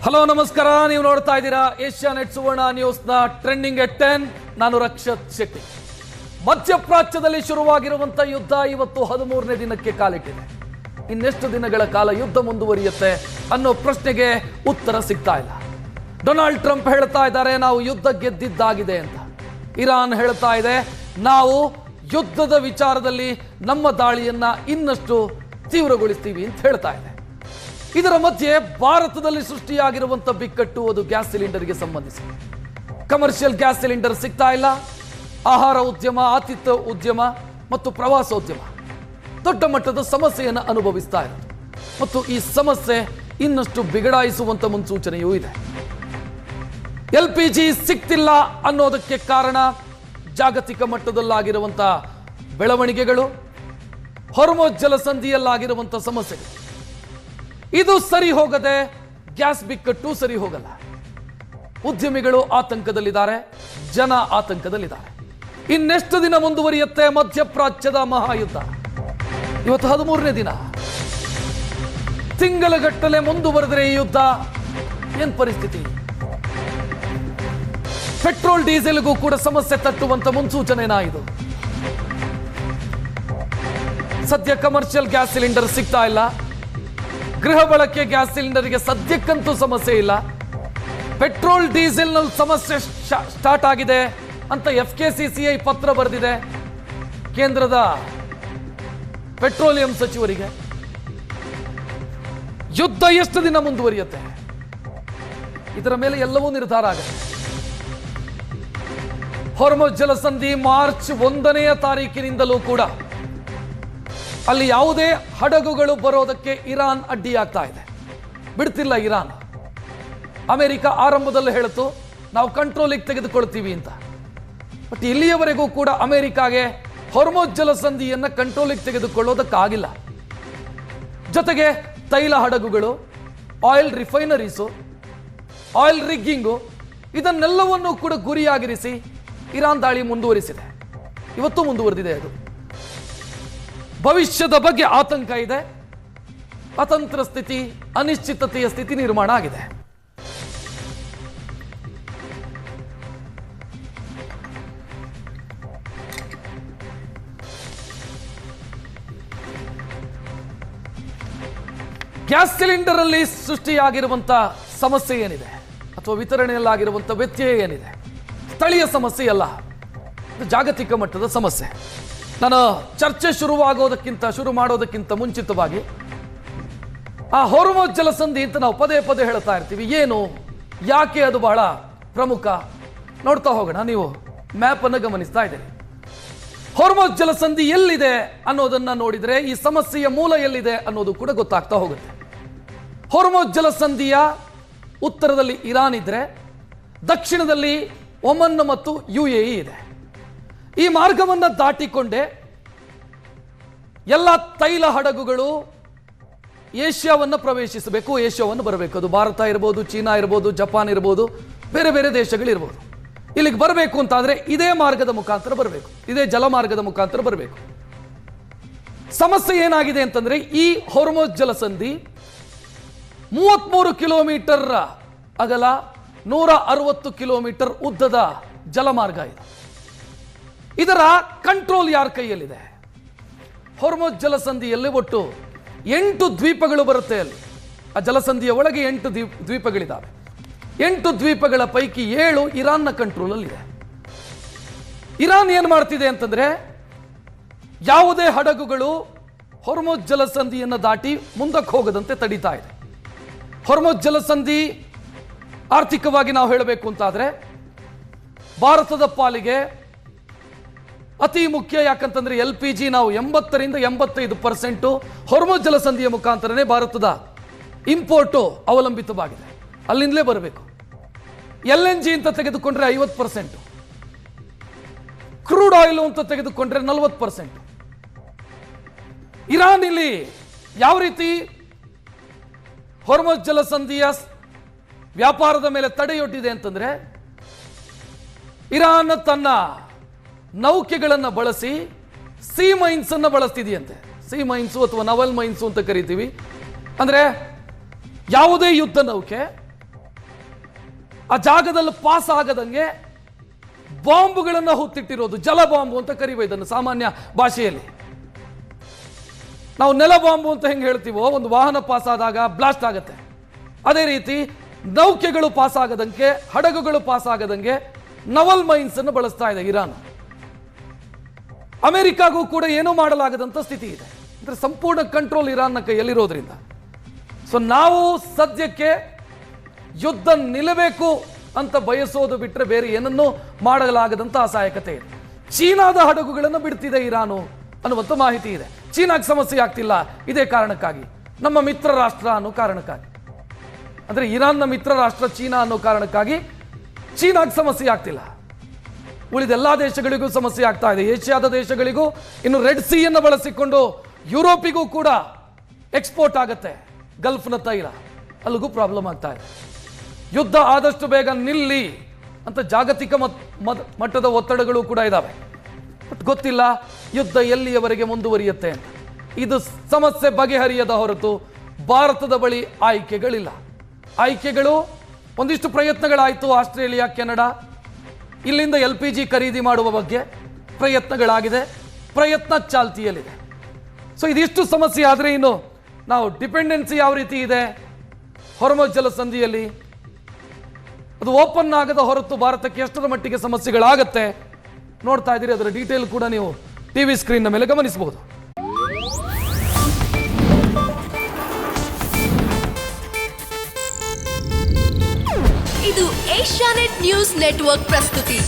Hello ನಮಸ್ಕಾರ, ನೀವು ನೋಡ್ತಾ ಇದ್ದೀರಾ ಏಷ್ಯಾನೆಟ್ ಸುವರ್ಣ ನ್ಯೂಸ್ನ ಟ್ರೆಂಡಿಂಗ್ ಎಟ್ 10. ನಾನು ರಕ್ಷತ್ ಶೆಟ್ಟಿ. ಮಧ್ಯಪ್ರಾಚ್ಯದಲ್ಲಿ ಶುರುವಾಗಿರುವಂತಹ ಯುದ್ಧ ಇವತ್ತು 13ನೇ ದಿನಕ್ಕೆ ಕಾಲಿಟ್ಟಿದೆ. ಇನ್ನೆಷ್ಟು ದಿನಗಳ ಕಾಲ ಯುದ್ಧ ಮುಂದುವರಿಯುತ್ತೆ ಅನ್ನೋ ಪ್ರಶ್ನೆಗೆ ಉತ್ತರ ಸಿಗ್ತಾ ಇಲ್ಲ. ಡೊನಾಲ್ಡ್ ಟ್ರಂಪ್ ಹೇಳ್ತಾ ಇದ್ದಾರೆ ನಾವು ಯುದ್ಧ ಗೆದ್ದಿದ್ದಾಗಿದೆ ಅಂತ. ಇರಾನ್ ಹೇಳ್ತಾ ಇದೆ ನಾವು ಯುದ್ಧದ ವಿಚಾರದಲ್ಲಿ ನಮ್ಮ ದಾಳಿಯನ್ನ ಇನ್ನಷ್ಟು ತೀವ್ರಗೊಳಿಸ್ತೀವಿ ಅಂತ ಹೇಳ್ತಾ ಇದೆ. ಇದರ ಮಧ್ಯೆ ಭಾರತದಲ್ಲಿ ಸೃಷ್ಟಿಯಾಗಿರುವಂತಹ ಬಿಕ್ಕಟ್ಟು ಅದು ಗ್ಯಾಸ್ ಸಿಲಿಂಡರ್ಗೆ ಸಂಬಂಧಿಸಿ. ಕಮರ್ಷಿಯಲ್ ಗ್ಯಾಸ್ ಸಿಲಿಂಡರ್ ಸಿಗ್ತಾ ಇಲ್ಲ. ಆಹಾರ ಉದ್ಯಮ, ಆತಿಥ್ಯ ಉದ್ಯಮ ಮತ್ತು ಪ್ರವಾಸೋದ್ಯಮ ದೊಡ್ಡ ಮಟ್ಟದ ಸಮಸ್ಯೆಯನ್ನು ಅನುಭವಿಸ್ತಾ ಇರೋದು ಮತ್ತು ಈ ಸಮಸ್ಯೆ ಇನ್ನಷ್ಟು ಬಿಗಡಾಯಿಸುವಂತ ಮುನ್ಸೂಚನೆಯೂ ಇದೆ. LPG ಸಿಗ್ತಿಲ್ಲ ಅನ್ನೋದಕ್ಕೆ ಕಾರಣ ಜಾಗತಿಕ ಮಟ್ಟದಲ್ಲಾಗಿರುವಂತಹ ಬೆಳವಣಿಗೆಗಳು, ಹೊರ್ಮುಜ್ ಜಲಸಂಧಿಯಲ್ಲಾಗಿರುವಂತಹ ಸಮಸ್ಯೆಗಳು. ಇದು ಸರಿ ಹೋಗದೆ ಗ್ಯಾಸ್ ಬಿಕ್ಕಟ್ಟು ಸರಿ ಹೋಗಲ್ಲ. ಉದ್ಯಮಿಗಳು ಆತಂಕದಲ್ಲಿದ್ದಾರೆ, ಜನ ಆತಂಕದಲ್ಲಿದ್ದಾರೆ. ಇನ್ನೆಷ್ಟು ದಿನ ಮುಂದುವರಿಯುತ್ತೆ ಮಧ್ಯಪ್ರಾಚ್ಯದ ಮಹಾಯುದ್ಧ? ಇವತ್ತು 13ನೇ ದಿನ. ತಿಂಗಳಗಟ್ಟಲೆ ಮುಂದುವರೆದರೆ ಈ ಯುದ್ಧ ಏನ್ ಪರಿಸ್ಥಿತಿ? ಪೆಟ್ರೋಲ್ ಡೀಸೆಲ್ಗೂ ಕೂಡ ಸಮಸ್ಯೆ ತಟ್ಟುವಂತ ಮುನ್ಸೂಚನೆನಾ ಇದು? ಸದ್ಯ ಕಮರ್ಷಿಯಲ್ ಗ್ಯಾಸ್ ಸಿಲಿಂಡರ್ ಸಿಗ್ತಾ ಇಲ್ಲ. ಗೃಹ ಬಳಕೆ ಗ್ಯಾಸ್ ಸಿಲಿಂಡರ್ಗೆ ಸದ್ಯಕ್ಕಂತೂ ಸಮಸ್ಯೆ ಇಲ್ಲ. ಪೆಟ್ರೋಲ್ ಡೀಸೆಲ್ ನಲ್ಲಿ ಸಮಸ್ಯೆ ಸ್ಟಾರ್ಟ್ ಆಗಿದೆ ಅಂತ FKCCI ಪತ್ರ ಬರೆದಿದೆ ಕೇಂದ್ರದ ಪೆಟ್ರೋಲಿಯಂ ಸಚಿವರಿಗೆ. ಯುದ್ಧ ಎಷ್ಟು ದಿನ ಮುಂದುವರಿಯುತ್ತೆ ಇದರ ಮೇಲೆ ಎಲ್ಲವೂ ನಿರ್ಧಾರ ಆಗುತ್ತೆ. ಹೊರ್ಮುಜ್ ಜಲಸಂಧಿ ಮಾರ್ಚ್ 1ನೇ ತಾರೀಕಿನಿಂದಲೂ ಕೂಡ ಅಲ್ಲಿ ಯಾವುದೇ ಹಡಗುಗಳು ಬರೋದಕ್ಕೆ ಇರಾನ್ ಅಡ್ಡಿಯಾಗ್ತಾ ಇದೆ, ಬಿಡ್ತಿಲ್ಲ ಇರಾನ್. ಅಮೆರಿಕ ಆರಂಭದಲ್ಲಿ ಹೇಳಿತು ನಾವು ಕಂಟ್ರೋಲಿಗೆ ತೆಗೆದುಕೊಳ್ತೀವಿ ಅಂತ. ಬಟ್ ಇಲ್ಲಿಯವರೆಗೂ ಕೂಡ ಅಮೆರಿಕಾಗೆ ಹೊರ್ಮುಜ್ ಜಲಸಂಧಿಯನ್ನ ಕಂಟ್ರೋಲಿಗೆ ತೆಗೆದುಕೊಳ್ಳೋದಕ್ಕಾಗಿಲ್ಲ. ಜೊತೆಗೆ ತೈಲ ಹಡಗುಗಳು, ಆಯಿಲ್ ರಿಫೈನರೀಸು, ಆಯಿಲ್ ರಿಗ್ಗಿಂಗು ಇದನ್ನೆಲ್ಲವನ್ನೂ ಕೂಡ ಗುರಿಯಾಗಿರಿಸಿ ಇರಾನ್ ದಾಳಿ ಮುಂದುವರಿಸಿದೆ. ಇವತ್ತು ಮುಂದುವರೆದಿದೆ. ಅದು ಭವಿಷ್ಯದ ಬಗ್ಗೆ ಆತಂಕ ಇದೆ. ಅತಂತ್ರ ಸ್ಥಿತಿ, ಅನಿಶ್ಚಿತತೆಯ ಸ್ಥಿತಿ ನಿರ್ಮಾಣ ಆಗಿದೆ. ಗ್ಯಾಸ್ ಸಿಲಿಂಡರ್ ಅಲ್ಲಿ ಸೃಷ್ಟಿಯಾಗಿರುವಂತಹ ಸಮಸ್ಯೆ ಏನಿದೆ ಅಥವಾ ವಿತರಣೆಯಲ್ಲಾಗಿರುವಂತಹ ವ್ಯತ್ಯಯ ಏನಿದೆ ಸ್ಥಳೀಯ ಸಮಸ್ಯೆ ಅಲ್ಲ, ಜಾಗತಿಕ ಮಟ್ಟದ ಸಮಸ್ಯೆ. ನಾನು ಚರ್ಚೆ ಶುರು ಮಾಡೋದಕ್ಕಿಂತ ಮುಂಚಿತವಾಗಿ ಆ ಹೊರ್ಮುಜ್ ಜಲಸಂಧಿ ಅಂತ ನಾವು ಪದೇ ಪದೇ ಹೇಳ್ತಾ ಇರ್ತೀವಿ. ಏನು, ಯಾಕೆ ಅದು ಬಹಳ ಪ್ರಮುಖ? ನೋಡ್ತಾ ಹೋಗೋಣ. ನೀವು ಮ್ಯಾಪ್ ಅನ್ನು ಗಮನಿಸ್ತಾ ಇದ್ದೀರಿ. ಹೊರ್ಮುಜ್ ಜಲಸಂಧಿ ಎಲ್ಲಿದೆ ಅನ್ನೋದನ್ನ ನೋಡಿದ್ರೆ ಈ ಸಮಸ್ಯೆಯ ಮೂಲ ಎಲ್ಲಿದೆ ಅನ್ನೋದು ಕೂಡ ಗೊತ್ತಾಗ್ತಾ ಹೋಗುತ್ತೆ. ಹೊರ್ಮುಜ್ ಜಲಸಂಧಿಯ ಉತ್ತರದಲ್ಲಿ ಇರಾನ್ ಇದ್ರೆ, ದಕ್ಷಿಣದಲ್ಲಿ ಒಮನ್ ಮತ್ತು UAE ಇದೆ. ಈ ಮಾರ್ಗವನ್ನು ದಾಟಿಕೊಂಡೇ ಎಲ್ಲ ತೈಲ ಹಡಗುಗಳು ಏಷ್ಯಾವನ್ನು ಪ್ರವೇಶಿಸಬೇಕು, ಏಷ್ಯಾವನ್ನು ಬರಬೇಕು. ಅದು ಭಾರತ ಇರ್ಬೋದು, ಚೀನಾ ಇರ್ಬೋದು, ಜಪಾನ್ ಇರ್ಬೋದು, ಬೇರೆ ಬೇರೆ ದೇಶಗಳಿರ್ಬೋದು. ಇಲ್ಲಿಗೆ ಬರಬೇಕು ಅಂತಾದ್ರೆ ಇದೇ ಮಾರ್ಗದ ಮುಖಾಂತರ ಬರಬೇಕು, ಇದೇ ಜಲಮಾರ್ಗದ ಮುಖಾಂತರ ಬರಬೇಕು. ಸಮಸ್ಯೆ ಏನಾಗಿದೆ ಅಂತಂದ್ರೆ ಈ ಹೊರ್ಮುಜ್ ಜಲಸಂಧಿ 33 ಕಿಲೋಮೀಟರ್ ಅಗಲ, 160 ಕಿಲೋಮೀಟರ್ ಉದ್ದದ ಜಲಮಾರ್ಗ ಇದೆ. ಇದರ ಕಂಟ್ರೋಲ್ ಯಾರ ಕೈಯಲ್ಲಿದೆ? ಹೊರ್ಮುಜ್ ಜಲಸಂಧಿಯಲ್ಲಿ ಒಟ್ಟು 8 ದ್ವೀಪಗಳು ಬರುತ್ತೆ. ಅಲ್ಲಿ ಆ ಜಲಸಂಧಿಯ ಒಳಗೆ 8 ದ್ವೀಪಗಳಿದ್ದಾವೆ. 8 ದ್ವೀಪಗಳ ಪೈಕಿ 7 ಇರಾನ್ನ ಕಂಟ್ರೋಲ್ ಅಲ್ಲಿದೆ. ಇರಾನ್ ಏನ್ ಮಾಡ್ತಿದೆ ಅಂತಂದ್ರೆ ಯಾವುದೇ ಹಡಗುಗಳು ಹೊರ್ಮುಜ್ ಜಲಸಂಧಿಯನ್ನು ದಾಟಿ ಮುಂದಕ್ಕೆ ಹೋಗದಂತೆ ತಡೀತಾ ಇದೆ. ಹೊರ್ಮುಜ್ ಜಲಸಂಧಿ ಆರ್ಥಿಕವಾಗಿ ನಾವು ಹೇಳಬೇಕು ಅಂತಾದ್ರೆ ಭಾರತದ ಪಾಲಿಗೆ ಅತಿ ಮುಖ್ಯ. ಯಾಕಂತಂದ್ರೆ LPG ನಾವು 80ರಿಂದ 85% ಹೊರ್ಮುಜ್ ಜಲಸಂಧಿಯ ಮುಖಾಂತರನೇ ಭಾರತದ ಇಂಪೋರ್ಟು ಅವಲಂಬಿತವಾಗಿದೆ. ಅಲ್ಲಿಂದಲೇ ಬರಬೇಕು. LNG ಅಂತ ತೆಗೆದುಕೊಂಡ್ರೆ 50%, ಕ್ರೂಡ್ ಆಯಿಲ್ ಅಂತ ತೆಗೆದುಕೊಂಡ್ರೆ 40%. ಇರಾನ್ ಇಲ್ಲಿ ಯಾವ ರೀತಿ ಹೊರ್ಮುಜ್ ಜಲಸಂಧಿಯ ವ್ಯಾಪಾರದ ಮೇಲೆ ತಡೆಯೊಡ್ಡಿದೆ ಅಂತಂದ್ರೆ ಇರಾನ್ ತನ್ನ ನೌಕೆಗಳನ್ನು ಬಳಸಿ ಸಿ ಮೈನ್ಸ್ ಅನ್ನು ಬಳಸ್ತಿದೆಯಂತೆ. ಸಿ ಮೈನ್ಸು ಅಥವಾ ನವಲ್ ಮೈನ್ಸು ಅಂತ ಕರಿತೀವಿ. ಅಂದ್ರೆ ಯಾವುದೇ ಯುದ್ಧ ನೌಕೆ ಆ ಜಾಗದಲ್ಲಿ ಪಾಸ್ ಆಗದಂಗೆ ಬಾಂಬುಗಳನ್ನು ಹುತ್ತಿಟ್ಟಿರೋದು, ಜಲ ಬಾಂಬು ಅಂತ ಕರೀವ ಇದನ್ನು ಸಾಮಾನ್ಯ ಭಾಷೆಯಲ್ಲಿ. ನಾವು ನೆಲ ಬಾಂಬು ಅಂತ ಹೆಂಗೆ ಹೇಳ್ತೀವೋ, ಒಂದು ವಾಹನ ಪಾಸ್ ಆದಾಗ ಬ್ಲಾಸ್ಟ್ ಆಗುತ್ತೆ, ಅದೇ ರೀತಿ ನೌಕೆಗಳು ಪಾಸ್ ಆಗದಂಗೆ, ಹಡಗುಗಳು ಪಾಸ್ ಆಗದಂಗೆ ನವಲ್ ಮೈನ್ಸ್ ಅನ್ನು ಬಳಸ್ತಾ ಇದೆ ಇರಾನ್. ಅಮೆರಿಕಾಗೂ ಕೂಡ ಏನೂ ಮಾಡಲಾಗದಂತ ಸ್ಥಿತಿ ಇದೆ. ಅಂದ್ರೆ ಸಂಪೂರ್ಣ ಕಂಟ್ರೋಲ್ ಇರಾನ್ನ ಕೈಯಲ್ಲಿರೋದ್ರಿಂದ ಸೊ ನಾವು ಸದ್ಯಕ್ಕೆ ಯುದ್ಧ ನಿಲ್ಲಬೇಕು ಅಂತ ಬಯಸೋದು ಬಿಟ್ಟರೆ ಬೇರೆ ಏನನ್ನೂ ಮಾಡಲಾಗದಂತ ಅಸಹಾಯಕತೆ ಇದೆ. ಚೀನಾದ ಹಡಗುಗಳನ್ನು ಬಿಡ್ತಿದೆ ಇರಾನು ಅನ್ನುವಂಥ ಮಾಹಿತಿ ಇದೆ. ಚೀನಾಗೆ ಸಮಸ್ಯೆ ಆಗ್ತಿಲ್ಲ ಇದೇ ಕಾರಣಕ್ಕಾಗಿ, ನಮ್ಮ ಮಿತ್ರ ರಾಷ್ಟ್ರ ಅನ್ನೋ ಕಾರಣಕ್ಕಾಗಿ, ಅಂದ್ರೆ ಇರಾನ್ನ ಮಿತ್ರ ರಾಷ್ಟ್ರ ಚೀನಾ ಅನ್ನೋ ಕಾರಣಕ್ಕಾಗಿ ಚೀನಾಗೆ ಸಮಸ್ಯೆ ಆಗ್ತಿಲ್ಲ. ಉಳಿದೆಲ್ಲಾ ದೇಶಗಳಿಗೂ ಸಮಸ್ಯೆ ಆಗ್ತಾ ಇದೆ. ಏಷ್ಯಾದ ದೇಶಗಳಿಗೂ, ಇನ್ನು ರೆಡ್ ಸಿ ಅನ್ನು ಬಳಸಿಕೊಂಡು ಯುರೋಪಿಗೂ ಕೂಡ ಎಕ್ಸ್ಪೋರ್ಟ್ ಆಗುತ್ತೆ ಗಲ್ಫ್ನ ತೈಲ, ಅಲ್ಲಿಗೂ ಪ್ರಾಬ್ಲಮ್ ಆಗ್ತಾ ಇದೆ. ಯುದ್ಧ ಆದಷ್ಟು ಬೇಗ ನಿಲ್ಲಿ ಅಂತ ಜಾಗತಿಕ ಮಟ್ಟದ ಒತ್ತಡಗಳು ಕೂಡ ಇದ್ದಾವೆ. ಬಟ್ ಗೊತ್ತಿಲ್ಲ ಯುದ್ಧ ಎಲ್ಲಿಯವರೆಗೆ ಮುಂದುವರಿಯುತ್ತೆ ಅಂತ. ಇದು ಸಮಸ್ಯೆ ಬಗೆಹರಿಯದ ಹೊರತು ಭಾರತದ ಬಳಿ ಆಯ್ಕೆಗಳಿಲ್ಲ. ಆಯ್ಕೆಗಳು ಒಂದಿಷ್ಟು ಪ್ರಯತ್ನಗಳಾಯಿತು. ಆಸ್ಟ್ರೇಲಿಯಾ, ಕೆನಡಾ ಇಲ್ಲಿಂದ LPG ಖರೀದಿ ಮಾಡುವ ಬಗ್ಗೆ ಪ್ರಯತ್ನಗಳಾಗಿದೆ, ಪ್ರಯತ್ನ ಚಾಲ್ತಿಯಲ್ಲಿದೆ. ಸೊ ಇದಿಷ್ಟು ಸಮಸ್ಯೆ ಆದರೆ ಇನ್ನು ನಾವು ಡಿಪೆಂಡೆನ್ಸಿ ಯಾವ ರೀತಿ ಇದೆ ಹೊರಮುಜ್ ಜಲಸಂಧಿಯಲ್ಲಿ, ಅದು ಓಪನ್ ಆಗದ ಹೊರತು ಭಾರತಕ್ಕೆ ಎಷ್ಟರ ಮಟ್ಟಿಗೆ ಸಮಸ್ಯೆಗಳಾಗತ್ತೆ ನೋಡ್ತಾ ಇದ್ದೀರಿ. ಅದರ ಡೀಟೇಲ್ ಕೂಡ ನೀವು ಟಿವಿ ಸ್ಕ್ರೀನ್ನ ಮೇಲೆ ಗಮನಿಸಬಹುದು. ಇದು ಏಷ್ಯಾನೆಟ್ ನ್ಯೂಸ್ ನೆಟ್ವರ್ಕ್ ಪ್ರಸ್ತುತಿ.